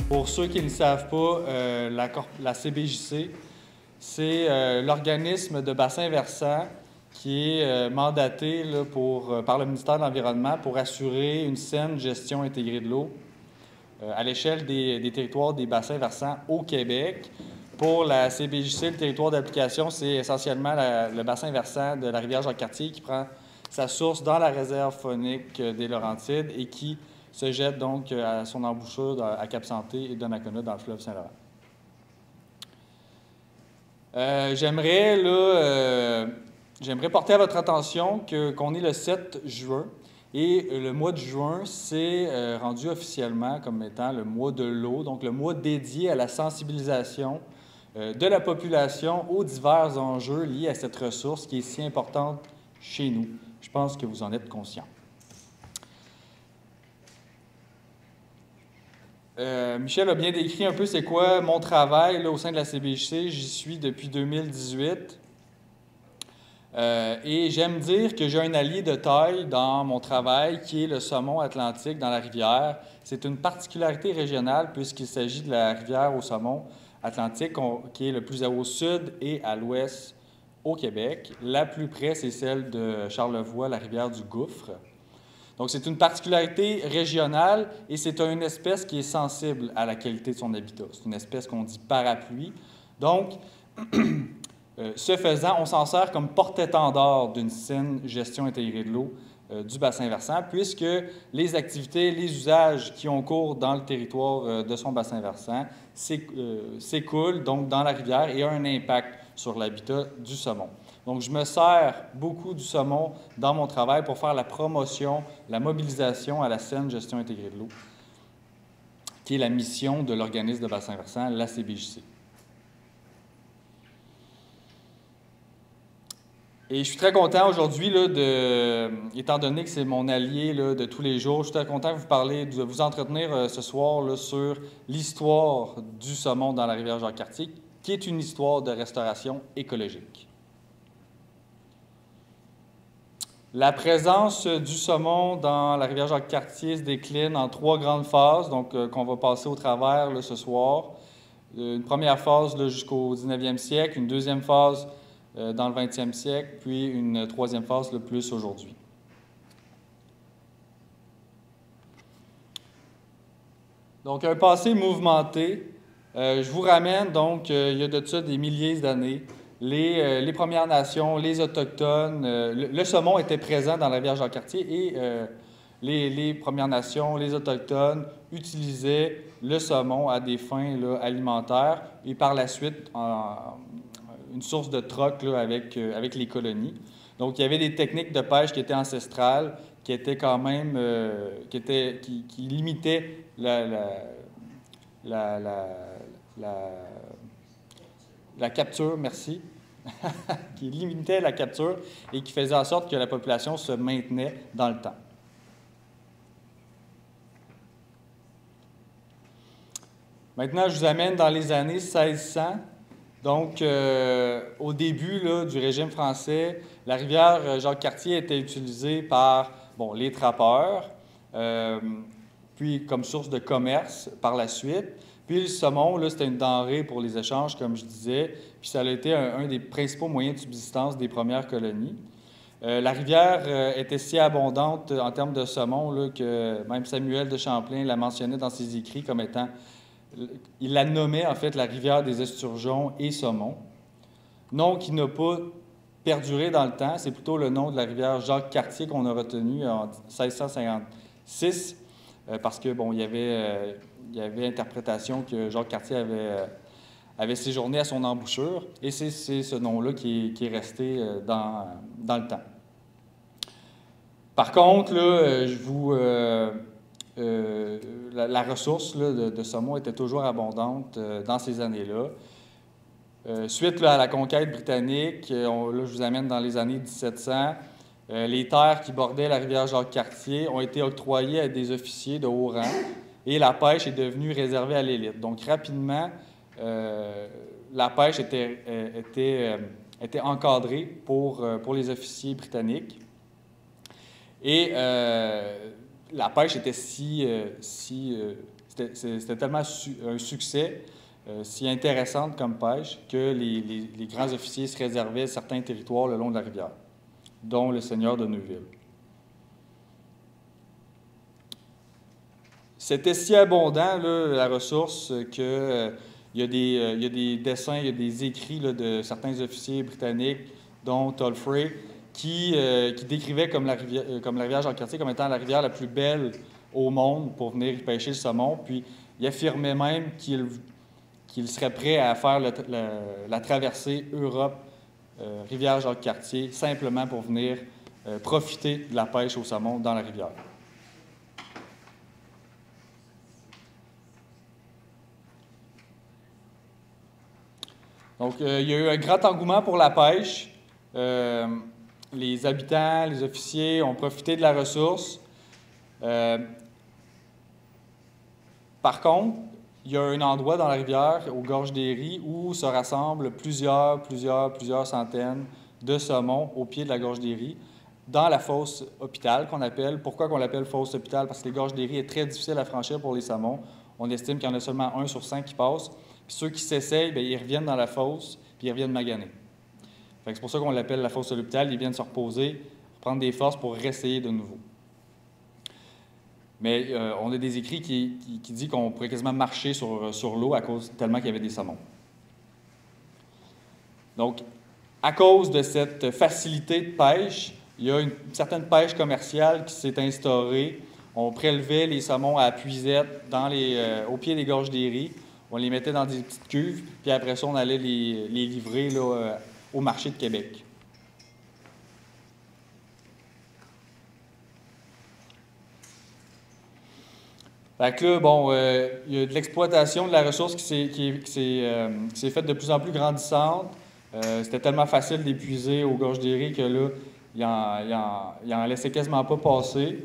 Pour ceux qui ne savent pas, la CBJC, c'est l'organisme de bassin versant qui est mandaté là, par le ministère de l'Environnement pour assurer une saine gestion intégrée de l'eau à l'échelle des territoires des bassins versants au Québec. Pour la CBJC, le territoire d'application, c'est essentiellement le bassin versant de la rivière Jacques-Cartier qui prend sa source dans la réserve faunique des Laurentides et qui se jette donc à son embouchure à Cap-Santé et Donnacona dans le fleuve Saint-Laurent. J'aimerais porter à votre attention qu'on est le 7 juin et le mois de juin s'est rendu officiellement comme étant le mois de l'eau, donc le mois dédié à la sensibilisation de la population aux divers enjeux liés à cette ressource qui est si importante chez nous. Je pense que vous en êtes conscients. Michel a bien décrit un peu c'est quoi mon travail là, au sein de la CBJC. J'y suis depuis 2018. Et j'aime dire que j'ai un allié de taille dans mon travail qui est le saumon atlantique dans la rivière. C'est une particularité régionale puisqu'il s'agit de la rivière au saumon atlantique qui est le plus au sud et à l'ouest au Québec. La plus près, c'est celle de Charlevoix, la rivière du Gouffre. Donc, c'est une particularité régionale et c'est une espèce qui est sensible à la qualité de son habitat. C'est une espèce qu'on dit parapluie. Donc, ce faisant, on s'en sert comme porte-étendard d'une saine gestion intégrée de l'eau du bassin versant, puisque les activités, les usages qui ont cours dans le territoire de son bassin versant s'écoulent donc dans la rivière et ont un impact sur l'habitat du saumon. Donc, je me sers beaucoup du saumon dans mon travail pour faire la promotion, la mobilisation à la saine gestion intégrée de l'eau, qui est la mission de l'organisme de bassin versant, la CBJC. Et je suis très content aujourd'hui, étant donné que c'est mon allié là, de tous les jours, je suis très content de vous entretenir ce soir là, sur l'histoire du saumon dans la rivière Jacques-Cartier, qui est une histoire de restauration écologique. La présence du saumon dans la rivière Jacques-Cartier se décline en 3 grandes phases, donc qu'on va passer au travers là, ce soir. Une première phase jusqu'au 19e siècle, une deuxième phase dans le 20e siècle, puis une troisième phase le plus aujourd'hui. Donc, un passé mouvementé. Je vous ramène, donc, il y a de ça des milliers d'années, les Premières Nations, les Autochtones. Le saumon était présent dans la rivière Jacques-Cartier et les Premières Nations, les Autochtones utilisaient le saumon à des fins là, alimentaires et par la suite, une source de troc là, avec les colonies. Donc, il y avait des techniques de pêche qui étaient ancestrales, qui étaient quand même, qui limitaient la capture, merci, qui limitait la capture et qui faisait en sorte que la population se maintenait dans le temps. Maintenant, je vous amène dans les années 1600. Donc, au début là, du régime français, la rivière Jacques-Cartier était utilisée par les trappeurs, puis comme source de commerce par la suite. Puis le saumon, là, c'était une denrée pour les échanges, comme je disais, puis ça a été un des principaux moyens de subsistance des premières colonies. La rivière était si abondante en termes de saumon là, que même Samuel de Champlain la mentionnait dans ses écrits comme étant... Il la nommait en fait la rivière des esturgeons et saumons, nom qui n'a pas perduré dans le temps. C'est plutôt le nom de la rivière Jacques-Cartier qu'on a retenu en 1656, parce que, bon, il y avait interprétation que Jacques-Cartier avait séjourné à son embouchure, et c'est ce nom-là qui est resté dans le temps. Par contre, là, la ressource là, de saumon était toujours abondante dans ces années-là. Suite là, à la conquête britannique, là, je vous amène dans les années 1700, les terres qui bordaient la rivière Jacques-Cartier ont été octroyées à des officiers de haut rang et la pêche est devenue réservée à l'élite. Donc, rapidement, la pêche était encadrée pour les officiers britanniques. Et la pêche était c'était tellement un succès, si intéressante comme pêche, que les grands officiers se réservaient certains territoires le long de la rivière, dont le seigneur de Neuville. C'était si abondant, là, la ressource, que il y a des dessins, il y a des écrits là, de certains officiers britanniques, dont Tolfrey, qui décrivait comme la rivière Jacques-Cartier comme étant la rivière la plus belle au monde pour venir y pêcher le saumon. Puis il affirmait même qu'il serait prêt à faire la traversée Europe, rivière Jacques-Cartier, simplement pour venir profiter de la pêche au saumon dans la rivière. Donc, il y a eu un grand engouement pour la pêche. Les habitants, les officiers ont profité de la ressource. Par contre, il y a un endroit dans la rivière, aux Gorges des Ris, où se rassemblent plusieurs centaines de saumons au pied de la Gorge des Ris, dans la fosse Hôpital qu'on appelle. Pourquoi qu'on l'appelle fosse Hôpital? Parce que les Gorges des Ris est très difficile à franchir pour les saumons. On estime qu'il y en a seulement 1 sur 5 qui passent. Puis ceux qui s'essayent, bien, ils reviennent dans la fosse, puis ils reviennent maganer. C'est pour ça qu'on l'appelle la fosse de l'hôpital. Ils viennent se reposer, prendre des forces pour réessayer de nouveau. Mais on a des écrits qui disent qu'on pourrait quasiment marcher sur l'eau tellement qu'il y avait des saumons. Donc, à cause de cette facilité de pêche, il y a une certaine pêche commerciale qui s'est instaurée. On prélevait les saumons à la puisette au pied des Gorges des Ris. On les mettait dans des petites cuves, puis après ça, on allait les livrer là, au marché de Québec. Fait que là, bon, il y a de l'exploitation de la ressource qui s'est faite de plus en plus grandissante. C'était tellement facile d'épuiser aux Gorges des Ris que là, il en laissait quasiment pas passer.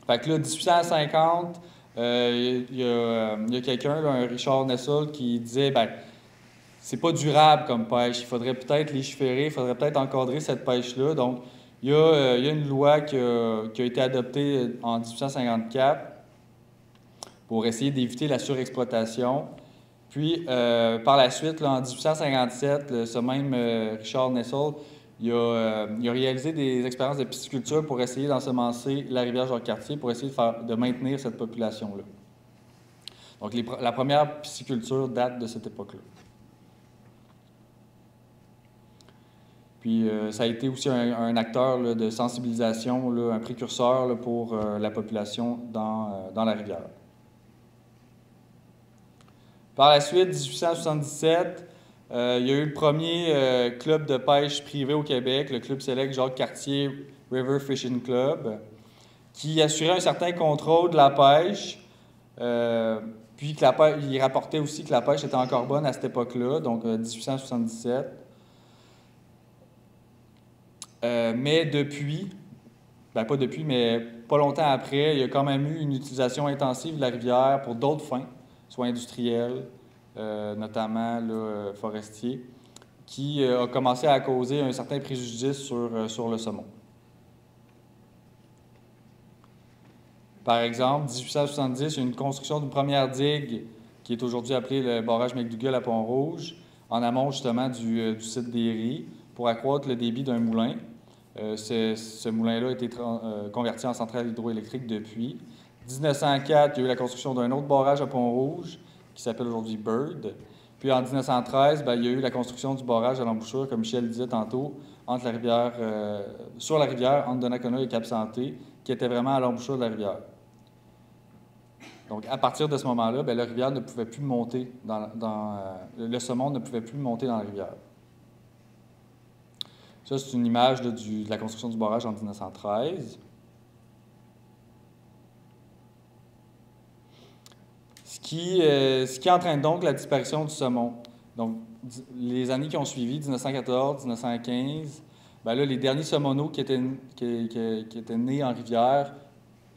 Fait que là, 1850, il y a quelqu'un, un Richard Nessel, qui disait, ben, c'est pas durable comme pêche, il faudrait peut-être légiférer, il faudrait peut-être encadrer cette pêche-là. Donc, il y a une loi qui a été adoptée en 1854 pour essayer d'éviter la surexploitation. Puis, par la suite, là, en 1857, ce même Richard Nessel, il a réalisé des expériences de pisciculture pour essayer d'ensemencer la rivière Jacques-Cartier, pour essayer de maintenir cette population-là. Donc, la première pisciculture date de cette époque-là. Puis, ça a été aussi un acteur là, de sensibilisation, là, un précurseur là, pour la population dans la rivière. Par la suite, 1877, il y a eu le premier club de pêche privé au Québec, le Club Select Jacques-Cartier River Fishing Club, qui assurait un certain contrôle de la pêche, puis il rapportait aussi que la pêche était encore bonne à cette époque-là, donc 1877. Mais depuis, ben pas depuis, mais pas longtemps après, il y a quand même eu une utilisation intensive de la rivière pour d'autres fins, soit industrielles, notamment là, forestiers, qui a commencé à causer un certain préjudice sur le saumon. Par exemple, 1870, il y a une construction d'une première digue qui est aujourd'hui appelée le barrage McDougall à Pont-Rouge, en amont justement du site des Ris, pour accroître le débit d'un moulin. Ce moulin-là a été converti en centrale hydroélectrique depuis. 1904, il y a eu la construction d'un autre barrage à Pont-Rouge, qui s'appelle aujourd'hui Bird. Puis en 1913, bien, il y a eu la construction du barrage à l'embouchure, comme Michel disait tantôt, entre la rivière, sur la rivière entre Donnacona et Cap-Santé, qui était vraiment à l'embouchure de la rivière. Donc, à partir de ce moment-là, la rivière ne pouvait plus monter le saumon ne pouvait plus monter dans la rivière. Ça, c'est une image là, de la construction du barrage en 1913. Ce qui entraîne donc la disparition du saumon. Donc, les années qui ont suivi, 1914, 1915, là, les derniers saumonaux qui étaient nés en rivière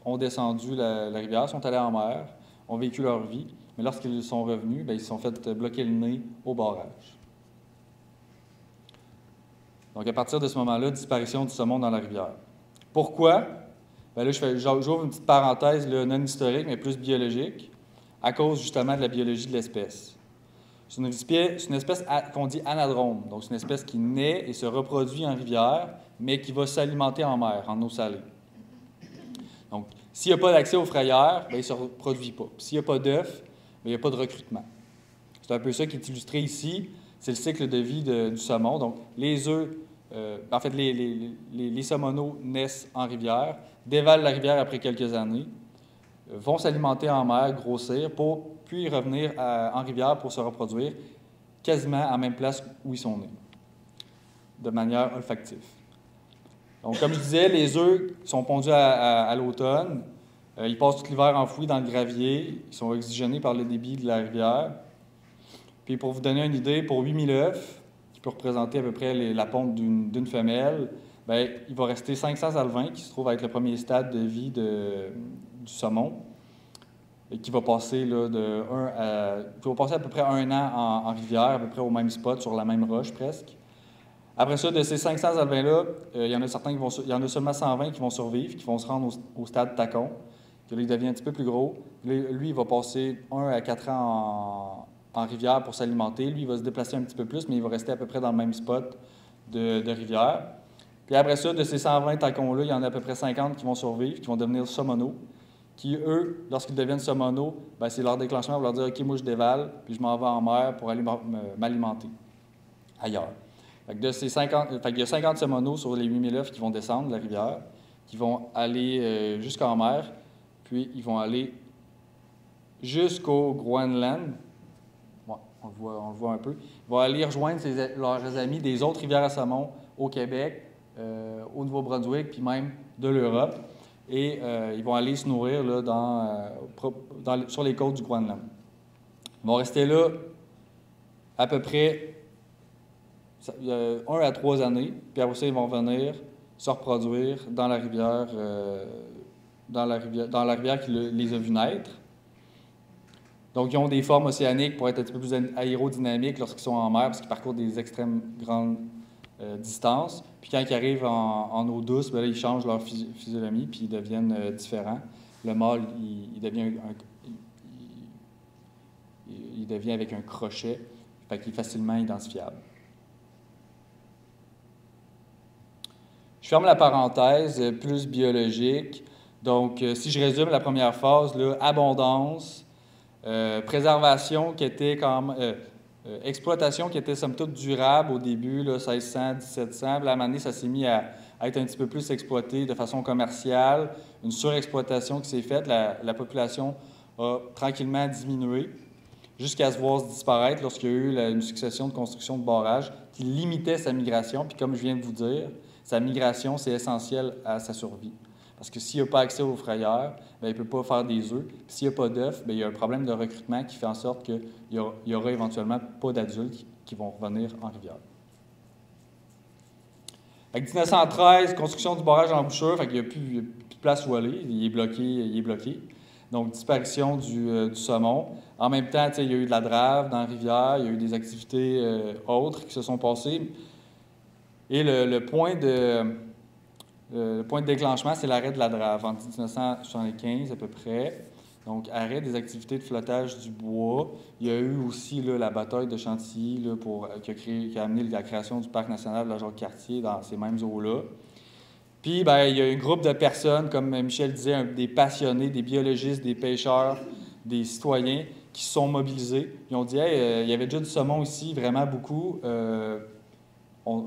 ont descendu la rivière, sont allés en mer, ont vécu leur vie, mais lorsqu'ils sont revenus, ils se sont fait bloquer le nez au barrage. Donc, à partir de ce moment-là, disparition du saumon dans la rivière. Pourquoi? Là, j'ouvre une petite parenthèse là, non historique, mais plus biologique, à cause justement de la biologie de l'espèce. C'est une espèce qu'on dit anadrome, donc c'est une espèce qui naît et se reproduit en rivière, mais qui va s'alimenter en mer, en eau salée. Donc, s'il n'y a pas d'accès aux frayères, il ne se reproduit pas. S'il n'y a pas d'œufs, il n'y a pas de recrutement. C'est un peu ça qui est illustré ici. C'est le cycle de vie du saumon. Donc, les œufs, en fait, les saumonaux naissent en rivière, dévalent la rivière après quelques années, vont s'alimenter en mer, grossir, puis revenir en rivière pour se reproduire quasiment à la même place où ils sont nés, de manière olfactive. Donc, comme je disais, les œufs sont pondus à l'automne. Ils passent tout l'hiver enfouis dans le gravier. Ils sont oxygénés par le débit de la rivière. Puis, pour vous donner une idée, pour 8000 œufs, qui peut représenter à peu près la ponte d'une femelle, il va rester 500 alevins, qui se trouvent être le premier stade de vie du saumon, et qui va passer là, qui va passer à peu près 1 an en rivière, à peu près au même spot, sur la même roche presque. Après ça, de ces 500 alevins-là, il y en a certains il y en a seulement 120 qui vont survivre, qui vont se rendre au stade tacon, que là, il devient un petit peu plus gros. Lui, il va passer 1 à 4 ans en rivière pour s'alimenter. Lui, il va se déplacer un petit peu plus, mais il va rester à peu près dans le même spot de rivière. Puis après ça, de ces 120 tacons-là, il y en a à peu près 50 qui vont survivre, qui vont devenir saumonaux, qui, eux, lorsqu'ils deviennent saumonaux, c'est leur déclenchement pour leur dire « OK, moi, je dévale, puis je m'en vais en mer pour aller m'alimenter ailleurs ». Il y a 50 saumonaux sur les 8000 œufs qui vont descendre de la rivière, qui vont aller jusqu'en mer, puis ils vont aller jusqu'au Groenland. Ouais, on le voit un peu. Ils vont aller rejoindre leurs amis des autres rivières à saumon au Québec, au Nouveau-Brunswick, puis même de l'Europe. Et ils vont aller se nourrir là, sur les côtes du Groenland. Ils vont rester là à peu près 1 à 3 années, puis après ça, ils vont venir se reproduire dans la rivière, dans la rivière qui les a vus naître. Donc, ils ont des formes océaniques pour être un petit peu plus aérodynamiques lorsqu'ils sont en mer, parce qu'ils parcourent des extrêmes grandes distances. Puis quand ils arrivent en eau douce, là, ils changent leur physionomie, puis ils deviennent différents. Le mâle, il devient avec un crochet, fait qu'il est facilement identifiable. Je ferme la parenthèse, plus biologique. Donc, si je résume la première phase, là, abondance, préservation qui était exploitation qui était somme toute durable au début, là, 1600, 1700. Puis à un moment donné, ça s'est mis à être un petit peu plus exploité de façon commerciale. Une surexploitation qui s'est faite. La population a tranquillement diminué jusqu'à se voir disparaître lorsqu'il y a eu une succession de constructions de barrages qui limitaient sa migration. Puis comme je viens de vous dire, sa migration, c'est essentiel à sa survie. Parce que s'il n'y a pas accès aux frayères, il ne peut pas faire des œufs. Puis s'il n'y a pas d'œufs, il y a un problème de recrutement qui fait en sorte qu'il y aura éventuellement pas d'adultes qui vont revenir en rivière. En 1913, construction du barrage en embouchure, il n'y a plus de place où aller, il est bloqué. Donc, disparition du saumon. En même temps, il y a eu de la drave dans la rivière, il y a eu des activités autres qui se sont passées. Et le point de déclenchement, c'est l'arrêt de la drave en 1975 à peu près. Donc, arrêt des activités de flottage du bois. Il y a eu aussi là, la bataille de Chantilly là, qui a amené la création du Parc national de la Jacques-Cartier dans ces mêmes eaux-là. Puis, il y a un groupe de personnes, comme Michel disait, des passionnés, des biologistes, des pêcheurs, des citoyens qui se sont mobilisés. Ils ont dit hey, il y avait déjà du saumon ici, vraiment beaucoup.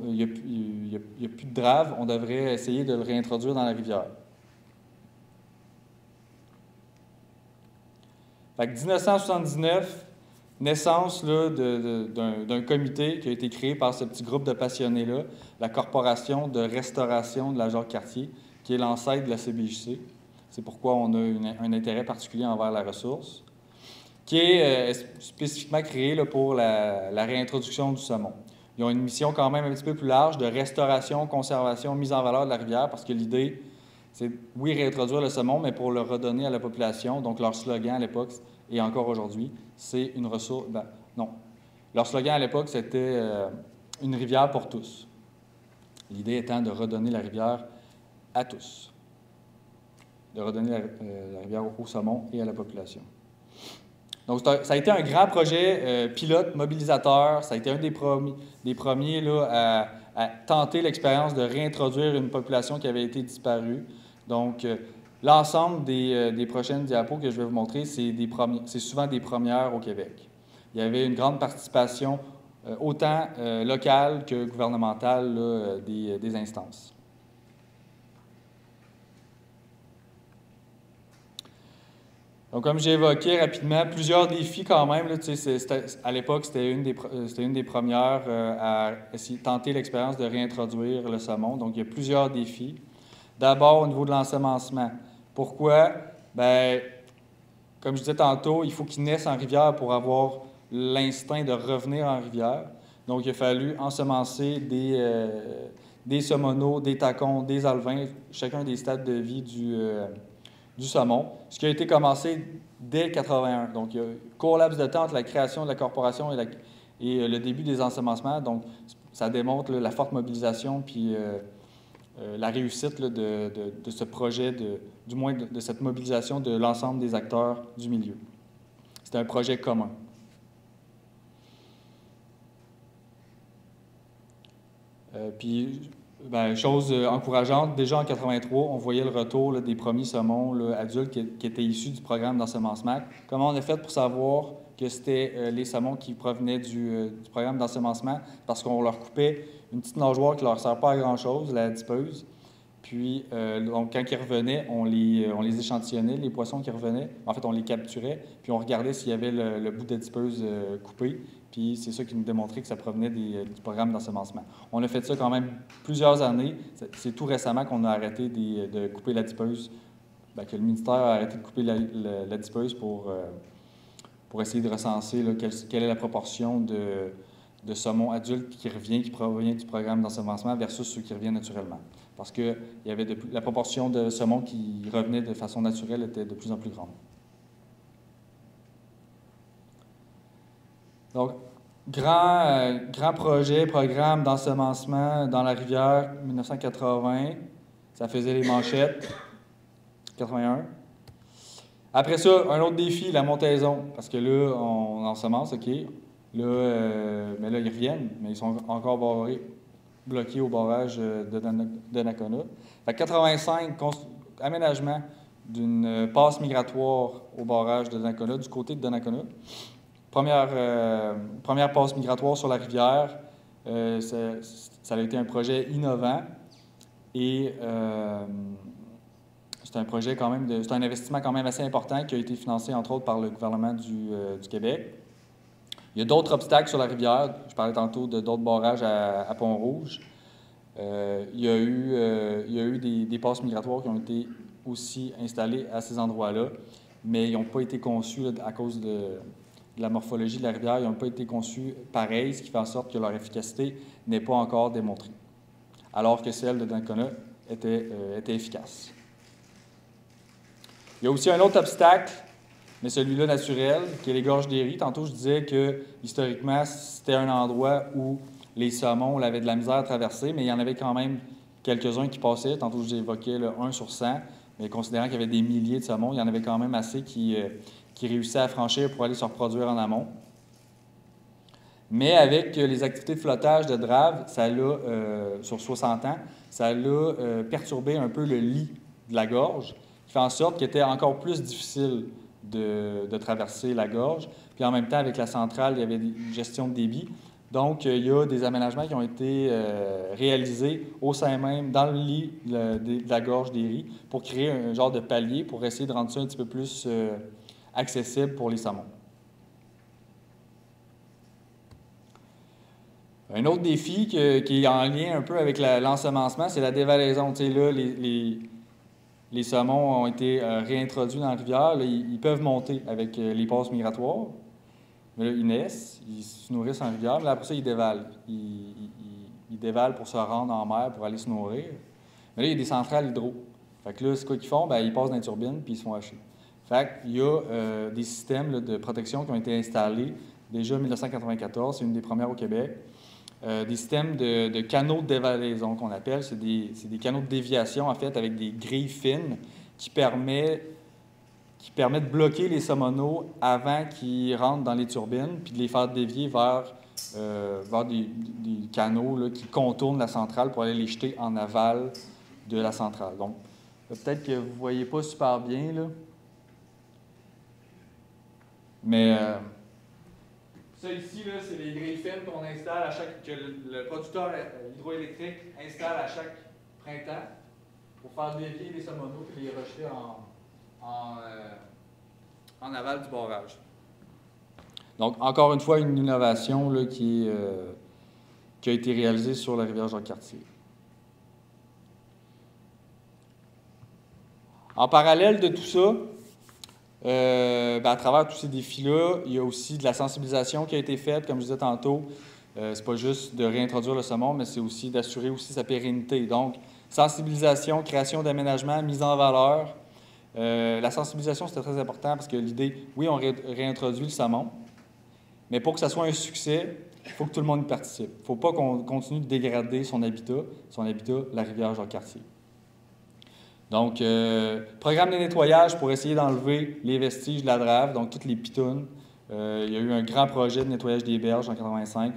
il n'y a plus de drave, on devrait essayer de le réintroduire dans la rivière. Fait que 1979, naissance d'un comité qui a été créé par ce petit groupe de passionnés-là, la Corporation de restauration de la Jacques-Cartier, qui est l'ancêtre de la CBJC. C'est pourquoi on a un intérêt particulier envers la ressource, qui est spécifiquement créée là, pour la réintroduction du saumon. Ils ont une mission quand même un petit peu plus large de restauration, conservation, mise en valeur de la rivière, parce que l'idée, c'est, oui, réintroduire le saumon, mais pour le redonner à la population. Donc, leur slogan à l'époque, et encore aujourd'hui, c'est une ressource... non. Leur slogan à l'époque, c'était une rivière pour tous. L'idée étant de redonner la rivière à tous. De redonner la rivière au saumon et à la population. Donc, ça a été un grand projet pilote, mobilisateur. Ça a été un des premiers là, à tenter l'expérience de réintroduire une population qui avait été disparue. Donc, l'ensemble des prochaines diapos que je vais vous montrer, c'est souvent des premières au Québec. Il y avait une grande participation, autant locale que gouvernementale, là, des instances. Donc, comme j'ai évoqué rapidement, plusieurs défis quand même. Là, à l'époque, c'était une des premières à tenter l'expérience de réintroduire le saumon. Donc, il y a plusieurs défis. D'abord, au niveau de l'ensemencement. Pourquoi? Bien, comme je disais tantôt, il faut qu'il naisse en rivière pour avoir l'instinct de revenir en rivière. Donc, il a fallu ensemencer des saumoneaux, des tacons, des alevins, chacun des stades de vie du saumon, ce qui a été commencé dès 1981. Donc, il y a un court laps de temps entre la création de la corporation et le début des ensemencements. Donc, ça démontre là, la forte mobilisation puis la réussite là, de ce projet, du moins de cette mobilisation de l'ensemble des acteurs du milieu. C'était un projet commun. Puis, bien, chose encourageante, déjà en 1983, on voyait le retour là, des premiers saumons là, adultes qui étaient issus du programme d'ensemencement. Comment on a fait pour savoir que c'était les saumons qui provenaient du programme d'ensemencement? Parce qu'on leur coupait une petite nageoire qui ne leur sert pas à grand-chose, la dipeuse. Puis, donc, quand ils revenaient, on les échantillonnait, les poissons qui revenaient. En fait, on les capturait, puis on regardait s'il y avait le bout de dipeuse coupé. Puis c'est ça qui nous démontrait que ça provenait du programme d'ensemencement. On a fait ça quand même plusieurs années. C'est tout récemment qu'on a arrêté de couper la dipeuse, bien, que le ministère a arrêté de couper la dipeuse pour essayer de recenser là, quelle est la proportion de saumon adulte qui provient du programme d'ensemencement versus ceux qui reviennent naturellement. Parce que la proportion de saumon qui revenait de façon naturelle était de plus en plus grande. Donc, grand projet, programme d'ensemencement dans la rivière, 1980. Ça faisait les manchettes, 81. Après ça, un autre défi, la montaison. Parce que là, on ensemence, OK. Là, mais là, ils reviennent, mais ils sont encore bloqués au barrage de Donnacona. Fait que 85, aménagement d'une passe migratoire au barrage de Donnacona, du côté de Donnacona. Première passe migratoire sur la rivière. Ça a été un projet innovant et c'est un projet quand même, c'est un investissement quand même assez important qui a été financé entre autres par le gouvernement du Québec. Il y a d'autres obstacles sur la rivière. Je parlais tantôt d'autres barrages à Pont-Rouge. Il y a eu des passes migratoires qui ont été aussi installées à ces endroits-là, mais ils n'ont pas été conçus là, à cause de la morphologie de la rivière. Ils n'ont pas été conçus pareils, ce qui fait en sorte que leur efficacité n'est pas encore démontrée, alors que celle de Donnacona était efficace. Il y a aussi un autre obstacle, mais celui-là naturel, qui est les gorges d'Éry. Tantôt, je disais que, historiquement, c'était un endroit où les saumons avaient de la misère à traverser, mais il y en avait quand même quelques-uns qui passaient. Tantôt, j'ai évoqué le 1 sur 100, mais considérant qu'il y avait des milliers de saumons, il y en avait quand même assez qui réussissaient à franchir pour aller se reproduire en amont. Mais avec les activités de flottage de drave, ça l'a, sur 60 ans, ça l'a perturbé un peu le lit de la gorge, qui fait en sorte qu'il était encore plus difficile de traverser la gorge. Puis en même temps, avec la centrale, il y avait une gestion de débit. Donc, il y a des aménagements qui ont été réalisés au sein même, dans le lit de la gorge des Ris, pour créer un genre de palier pour essayer de rendre ça un petit peu plus accessible pour les saumons. Un autre défi qui est en lien un peu avec l'ensemencement, c'est la dévalaison. Tu sais, là, les saumons ont été réintroduits dans la rivière. Là, ils peuvent monter avec les passes migratoires. Mais là, ils naissent, ils se nourrissent en rivière, mais là, après ça, ils dévalent. Ils dévalent pour se rendre en mer, pour aller se nourrir. Mais là, il y a des centrales hydro. Fait que là, c'est quoi qu'ils font? Bien, ils passent dans les turbines, puis ils se font hacher. Fait qu'il y a des systèmes là, de protection qui ont été installés déjà en 1994, c'est une des premières au Québec. Des systèmes de canaux de dévalaison qu'on appelle. C'est des canaux de déviation, en fait, avec des grilles fines qui permettent de bloquer les saumonaux avant qu'ils rentrent dans les turbines, puis de les faire dévier vers des canaux là, qui contournent la centrale pour aller les jeter en aval de la centrale. Donc, peut-être que vous ne voyez pas super bien, là. Mais ça ici, là, c'est les grilles fines qu'on installe que le producteur hydroélectrique installe à chaque printemps pour faire dévier les saumonaux et les rejeter en aval du barrage. Donc, encore une fois, une innovation là, qui a été réalisée sur la rivière Jacques-Cartier. En parallèle de tout ça, à travers tous ces défis-là, il y a aussi de la sensibilisation qui a été faite, comme je disais tantôt. C'est pas juste de réintroduire le saumon, mais c'est aussi d'assurer aussi sa pérennité. Donc, sensibilisation, création d'aménagements, mise en valeur. La sensibilisation, c'était très important parce que l'idée, oui, on réintroduit le saumon, mais pour que ça soit un succès, il faut que tout le monde y participe. Il ne faut pas qu'on continue de dégrader son habitat, la rivière Jacques-Cartier. Donc, programme de nettoyage pour essayer d'enlever les vestiges de la drave, donc toutes les pitounes. Il y a eu un grand projet de nettoyage des berges en 1985.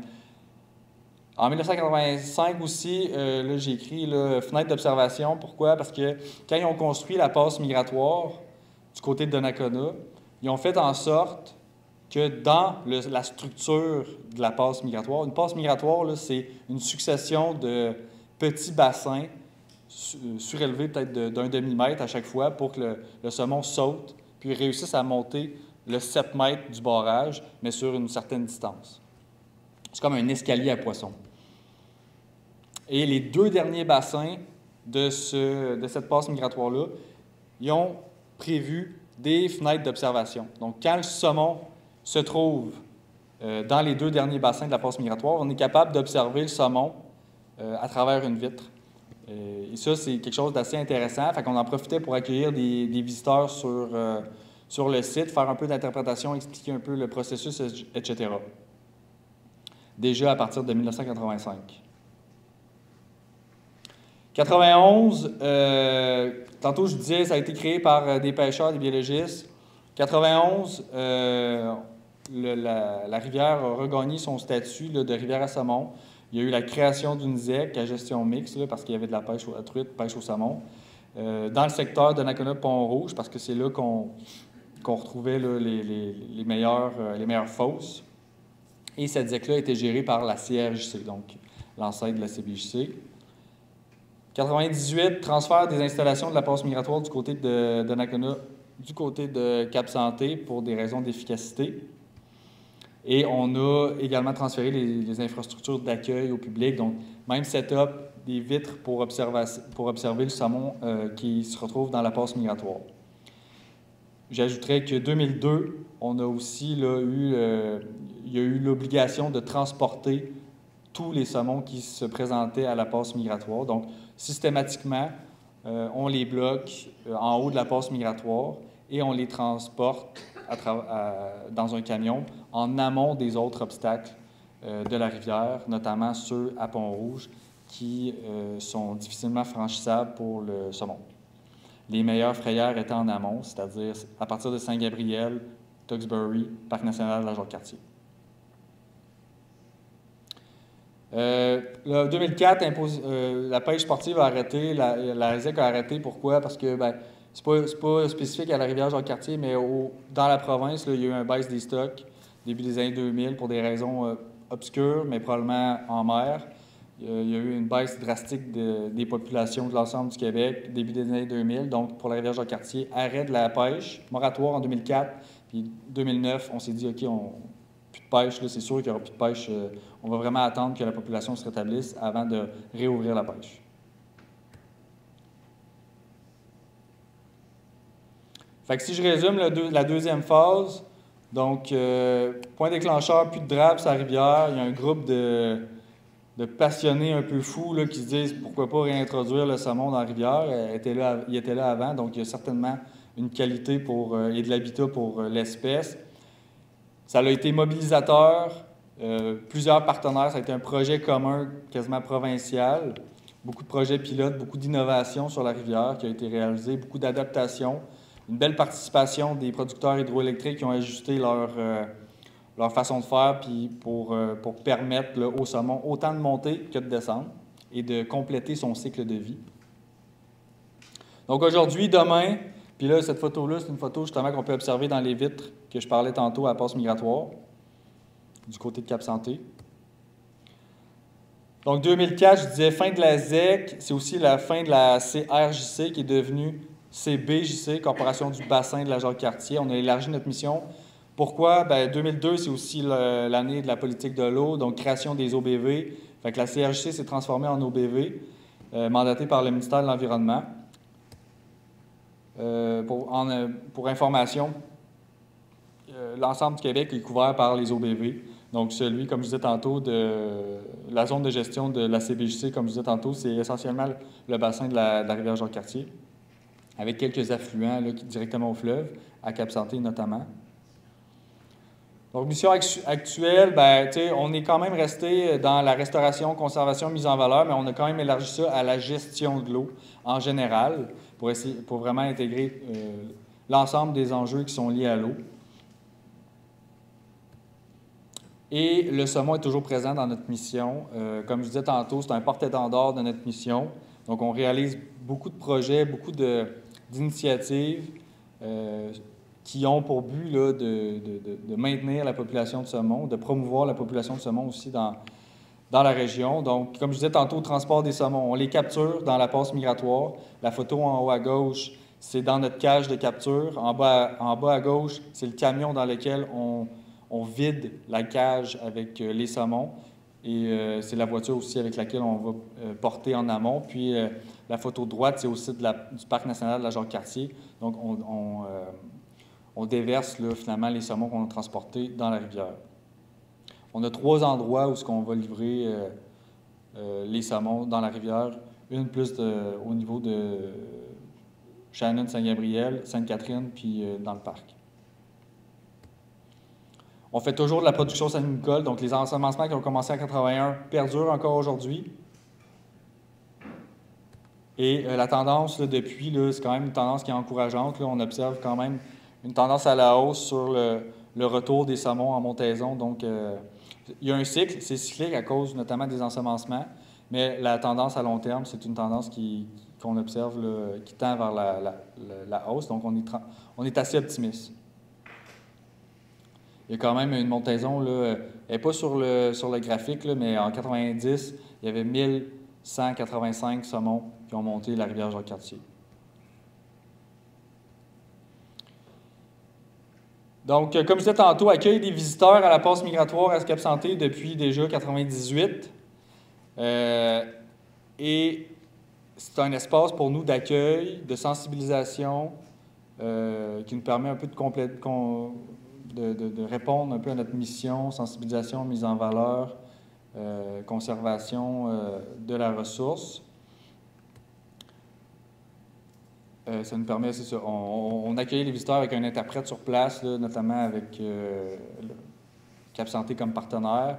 En 1985 aussi, là, j'ai écrit là, fenêtre d'observation. Pourquoi? Parce que quand ils ont construit la passe migratoire du côté de Donnacona, ils ont fait en sorte que dans la structure de la passe migratoire, une passe migratoire, c'est une succession de petits bassins surélevés peut-être d'un demi-mètre à chaque fois pour que le saumon saute puis réussisse à monter le 7 mètres du barrage, mais sur une certaine distance. C'est comme un escalier à poissons. Et les deux derniers bassins de cette passe migratoire-là, ils ont prévu des fenêtres d'observation. Donc, quand le saumon se trouve dans les deux derniers bassins de la passe migratoire, on est capable d'observer le saumon à travers une vitre. Et ça, c'est quelque chose d'assez intéressant. Fait qu'on en profitait pour accueillir des visiteurs sur le site, faire un peu d'interprétation, expliquer un peu le processus, etc. Déjà à partir de 1985. 91, tantôt je disais, ça a été créé par des pêcheurs, des biologistes. 91, la rivière a regagné son statut là, de rivière à saumon. Il y a eu la création d'une ZEC à gestion mixte, là, parce qu'il y avait de la pêche à truite, pêche au saumon. Dans le secteur de Donnacona-Pont-Rouge, parce que c'est là qu'on retrouvait là, les meilleures fosses. Et cette ZEC-là était gérée par la CRJC, donc l'ancêtre de la CBJC. 98, transfert des installations de la passe migratoire du côté de Donnacona, du côté de Cap-Santé pour des raisons d'efficacité. Et on a également transféré les infrastructures d'accueil au public, donc même setup des vitres pour observer le saumon qui se retrouve dans la passe migratoire. J'ajouterais que 2002, on a aussi là, il y a eu l'obligation de transporter tous les saumons qui se présentaient à la passe migratoire. Donc, systématiquement, on les bloque en haut de la passe migratoire et on les transporte dans un camion en amont des autres obstacles de la rivière, notamment ceux à Pont-Rouge qui sont difficilement franchissables pour le saumon. Les meilleures frayères étaient en amont, c'est-à-dire à partir de Saint-Gabriel, Tewksbury, Parc national de la Jacques-Cartier. 2004, la pêche sportive a arrêté, la RESEC a arrêté. Pourquoi? Parce que c'est pas spécifique à la rivière Jacques-Cartier, mais dans la province, là, il y a eu un baisse des stocks début des années 2000 pour des raisons obscurs, mais probablement en mer. Il y a eu une baisse drastique des populations de l'ensemble du Québec début des années 2000. Donc, pour la rivière Jacques-Cartier, arrêt de la pêche, moratoire en 2004. Puis 2009, on s'est dit, OK, plus de pêche, là, c'est sûr qu'il n'y aura plus de pêche. On va vraiment attendre que la population se rétablisse avant de réouvrir la pêche. Fait que si je résume la deuxième phase, donc, point déclencheur, plus de draps sur la rivière. Il y a un groupe de passionnés un peu fous là, qui se disent pourquoi pas réintroduire le saumon dans la rivière. Il était là avant, donc il y a certainement une qualité et de l'habitat pour l'espèce. Ça a été mobilisateur, plusieurs partenaires, ça a été un projet commun quasiment provincial, beaucoup de projets pilotes, beaucoup d'innovations sur la rivière qui a été réalisé, beaucoup d'adaptations, une belle participation des producteurs hydroélectriques qui ont ajusté leur façon de faire puis pour permettre là, au saumon autant de monter que de descendre et de compléter son cycle de vie. Donc aujourd'hui, demain, puis là, cette photo-là, c'est une photo justement qu'on peut observer dans les vitres que je parlais tantôt à la passe migratoire, du côté de Cap-Santé. Donc 2004, je disais fin de la ZEC, c'est aussi la fin de la CRJC qui est devenue CBJC, Corporation du bassin de la Jacques-Cartier. On a élargi notre mission. Pourquoi? Bien, 2002, c'est aussi l'année de la politique de l'eau, donc création des OBV. Fait que la CRJC s'est transformée en OBV, mandatée par le ministère de l'Environnement. Pour information, l'ensemble du Québec est couvert par les OBV. Donc, celui, comme je disais tantôt, de la zone de gestion de la CBJC, comme je disais tantôt, c'est essentiellement le bassin de la rivière Jacques-Cartier, avec quelques affluents là, directement au fleuve, à Cap-Santé notamment. Donc, mission actuelle, bien, on est quand même resté dans la restauration, conservation, mise en valeur, mais on a quand même élargi ça à la gestion de l'eau en général pour vraiment intégrer l'ensemble des enjeux qui sont liés à l'eau. Et le saumon est toujours présent dans notre mission. Comme je disais tantôt, c'est un porte-étendard de notre mission. Donc, on réalise beaucoup de projets, beaucoup d'initiatives qui ont pour but là, de maintenir la population de saumon, de promouvoir la population de saumon aussi dans la région. Donc, comme je disais tantôt, le transport des saumons, on les capture dans la passe migratoire. La photo en haut à gauche, c'est dans notre cage de capture. En bas à gauche, c'est le camion dans lequel on vide la cage avec les saumons. Et c'est la voiture aussi avec laquelle on va porter en amont. Puis la photo de droite, c'est aussi du Parc national de la Jacques-Cartier. Donc, on déverse là, finalement les saumons qu'on a transportés dans la rivière. On a 3 endroits où on va livrer les saumons dans la rivière. Une plus au niveau de Shannon, Saint-Gabriel, Sainte-Catherine, puis dans le parc. On fait toujours de la production saline-nicole, donc les ensemencements qui ont commencé en 1981 perdurent encore aujourd'hui. Et la tendance, là, depuis, là, c'est quand même une tendance qui est encourageante. Là, on observe quand même une tendance à la hausse sur le retour des saumons en montaison. Donc, il y a un cycle, c'est cyclique à cause notamment des ensemencements, mais la tendance à long terme, c'est une tendance qu'on observe là, qui tend vers la hausse. Donc, on est assez optimiste. Il y a quand même une montaison, là, elle n'est pas sur le graphique, là, mais en 90, il y avait 1185 saumons qui ont monté la rivière Jacques-Cartier. Donc, comme je disais tantôt, accueil des visiteurs à la passe migratoire à Cap-Santé depuis déjà 1998. Et c'est un espace pour nous d'accueil, de sensibilisation, qui nous permet un peu de répondre un peu à notre mission, sensibilisation, mise en valeur, conservation de la ressource. Ça nous permet, c'est ça, on accueille les visiteurs avec un interprète sur place, là, notamment avec Cap-Santé comme partenaire.